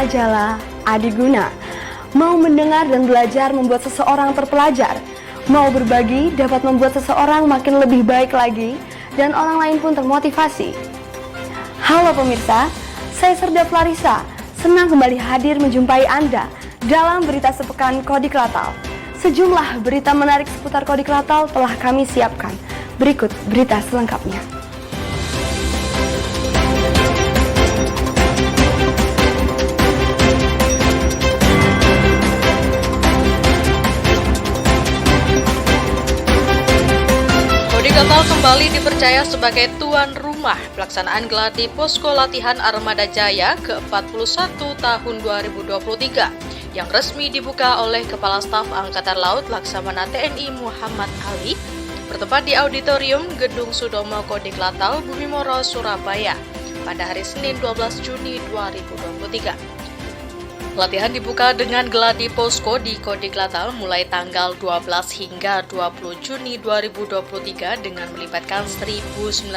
majalah Adiguna. Mau mendengar dan belajar membuat seseorang terpelajar. Mau berbagi dapat membuat seseorang makin lebih baik lagi dan orang lain pun termotivasi. Halo pemirsa, saya Serdap Larissa. Senang kembali hadir menjumpai Anda dalam berita sepekan Kodiklatal. Sejumlah berita menarik seputar Kodiklatal telah kami siapkan. Berikut berita selengkapnya. Kodiklatal kembali dipercaya sebagai tuan rumah pelaksanaan Gladi Posko Latihan Armada Jaya ke-41 tahun 2023 yang resmi dibuka oleh Kepala Staf Angkatan Laut Laksamana TNI Muhammad Ali bertempat di Auditorium Gedung Sudomo Kodiklatal Bumimoro, Surabaya pada hari Senin 12 Juni 2023. Latihan dibuka dengan Gladi Posko di Kodiklatal mulai tanggal 12 hingga 20 Juni 2023 dengan melibatkan 1.916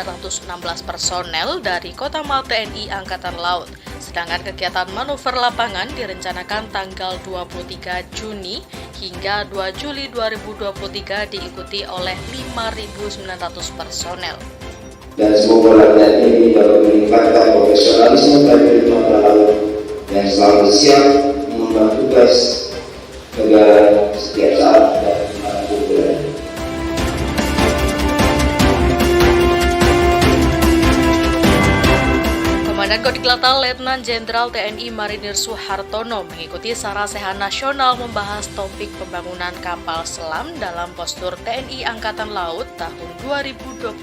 personel dari Kotamal TNI Angkatan Laut. Sedangkan kegiatan manuver lapangan direncanakan tanggal 23 Juni hingga 2 Juli 2023 diikuti oleh 5.900 personel. Dan semoga latihan ini dapat meningkatkan profesionalisme prajurit angkatan laut yang selalu siap mengemban tugas negara setiap saat dan dimanapun berada. Komandan Kodiklatal Letnan Jenderal TNI Marinir Suhartono mengikuti Sarasehan Nasional membahas topik pembangunan kapal selam dalam postur TNI Angkatan Laut tahun 2025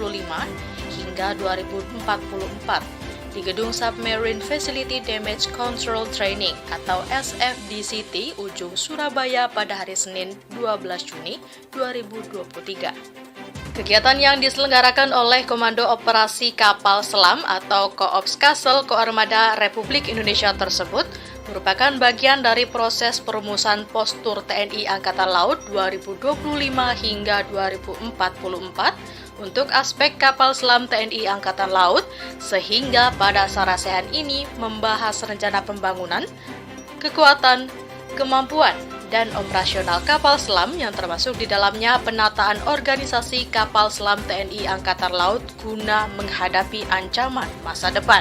hingga 2044. Di Gedung Submarine Facility Damage Control Training atau SFDCT Ujung Surabaya pada hari Senin 12 Juni 2023. Kegiatan yang diselenggarakan oleh Komando Operasi Kapal Selam atau Koops Kasel Koarmada Republik Indonesia tersebut merupakan bagian dari proses perumusan postur TNI Angkatan Laut 2025 hingga 2044 untuk aspek kapal selam TNI Angkatan Laut, sehingga pada Sarasehan ini membahas rencana pembangunan, kekuatan, kemampuan, dan operasional kapal selam yang termasuk di dalamnya penataan organisasi kapal selam TNI Angkatan Laut guna menghadapi ancaman masa depan.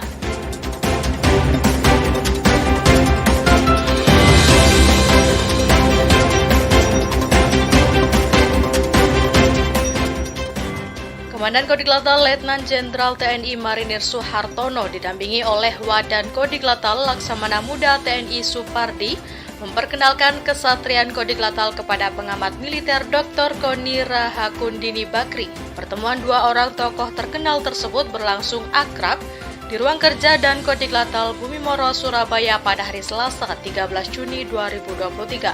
Komandan Kodiklatal Letnan Jenderal TNI Marinir Suhartono didampingi oleh Wadan Kodiklatal Laksamana Muda TNI Supardi memperkenalkan kesatrian Kodiklatal kepada pengamat militer Dr. Koni Rahakundini Bakri. Pertemuan dua orang tokoh terkenal tersebut berlangsung akrab di ruang kerja dan Kodiklatal Bumimoro, Surabaya pada hari Selasa 13 Juni 2023.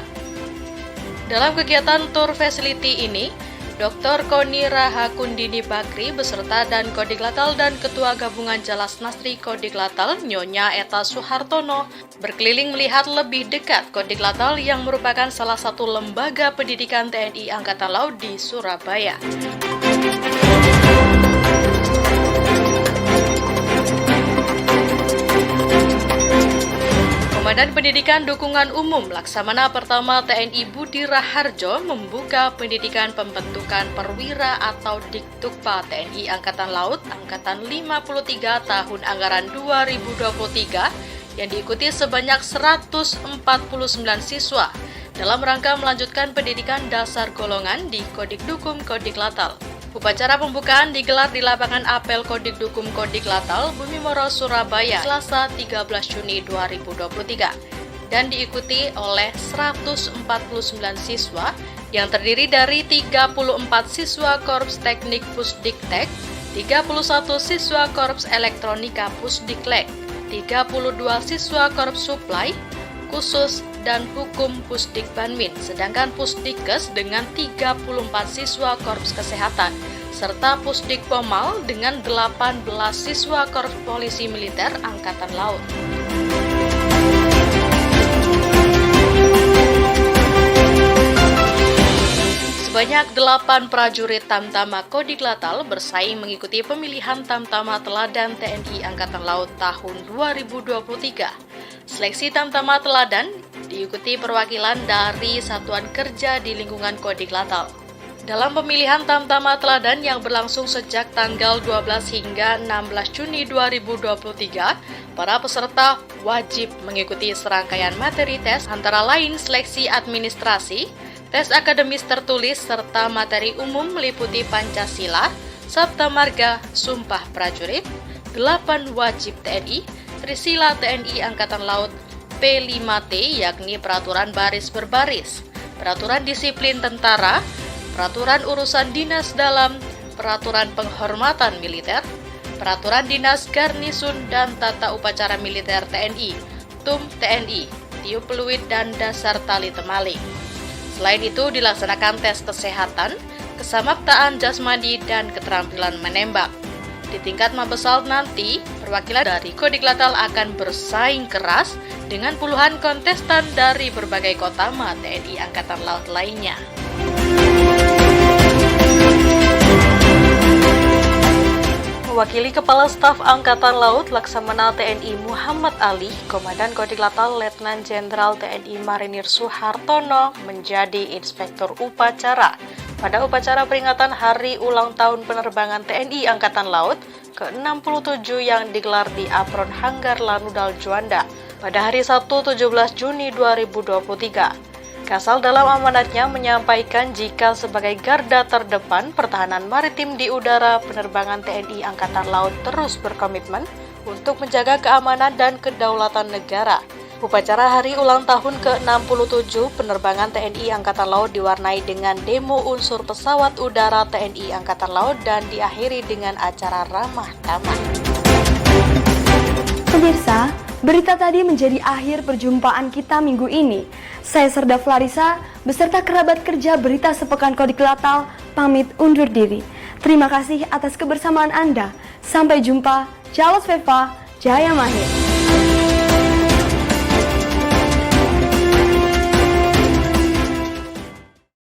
Dalam kegiatan tour facility ini, Dr. Koni Rahakundini Bakri beserta dan Kodiklatal dan Ketua Gabungan Jalas Nastri Kodiklatal Nyonya Eta Suhartono berkeliling melihat lebih dekat Kodiklatal yang merupakan salah satu lembaga pendidikan TNI Angkatan Laut di Surabaya. Komandan Pendidikan Dukungan Umum Laksamana Pertama TNI Budi Raharjo membuka pendidikan pembentukan perwira atau Diktukpa TNI Angkatan Laut Angkatan 53 tahun anggaran 2023 yang diikuti sebanyak 149 siswa dalam rangka melanjutkan pendidikan dasar golongan di Kodikdukum Kodiklatal. Upacara pembukaan digelar di lapangan apel Kodikdukum Kodiklatal Bumimoro, Surabaya, Selasa 13 Juni 2023 dan diikuti oleh 149 siswa yang terdiri dari 34 siswa Korps Teknik Pusdiktek, 31 siswa Korps Elektronika Pusdiklek, 32 siswa Korps Suplai, Khusus dan Hukum Pusdikbanmin, sedangkan Pusdikes dengan 34 siswa Korps Kesehatan, serta Pusdikpomal dengan 18 siswa Korps Polisi Militer Angkatan Laut. Sebanyak 8 prajurit Tamtama Kodiklatal bersaing mengikuti pemilihan Tamtama Teladan TNI Angkatan Laut tahun 2023. Seleksi Tamtama Teladan diikuti perwakilan dari satuan kerja di lingkungan Kodiklatal. Dalam pemilihan Tamtama Teladan yang berlangsung sejak tanggal 12 hingga 16 Juni 2023, para peserta wajib mengikuti serangkaian materi tes antara lain seleksi administrasi, tes akademis tertulis, serta materi umum meliputi Pancasila, Sabta Marga, Sumpah Prajurit, 8 wajib TNI, Trisila TNI Angkatan Laut, P5T yakni peraturan baris berbaris, peraturan disiplin tentara, peraturan urusan dinas dalam, peraturan penghormatan militer, peraturan dinas garnisun dan tata upacara militer TNI, TUM TNI, tiup peluit dan dasar tali temali. Selain itu dilaksanakan tes kesehatan, kesamaptaan jasmani dan keterampilan menembak. Di tingkat Mabesal nanti, perwakilan dari Kodiklatal akan bersaing keras dengan puluhan kontestan dari berbagai kotama TNI Angkatan Laut lainnya. Mewakili Kepala Staf Angkatan Laut Laksamana TNI Muhammad Ali, Komandan Kodiklatal Letnan Jenderal TNI Marinir Soehartono menjadi Inspektur Upacara pada upacara peringatan Hari Ulang Tahun Penerbangan TNI Angkatan Laut ke-67 yang digelar di Apron Hanggar Lanudal Juanda pada hari Sabtu 17 Juni 2023. Kasal dalam amanatnya menyampaikan jika sebagai garda terdepan pertahanan maritim di udara, penerbangan TNI Angkatan Laut terus berkomitmen untuk menjaga keamanan dan kedaulatan negara. Upacara Hari Ulang Tahun ke-67 penerbangan TNI Angkatan Laut diwarnai dengan demo unsur pesawat udara TNI Angkatan Laut dan diakhiri dengan acara ramah tamah. Pemirsa, berita tadi menjadi akhir perjumpaan kita minggu ini. Saya Serda Flarisa beserta kerabat kerja Berita Sepekan Kodiklatal pamit undur diri. Terima kasih atas kebersamaan Anda. Sampai jumpa. Jalos Veva, Jaya Mahir.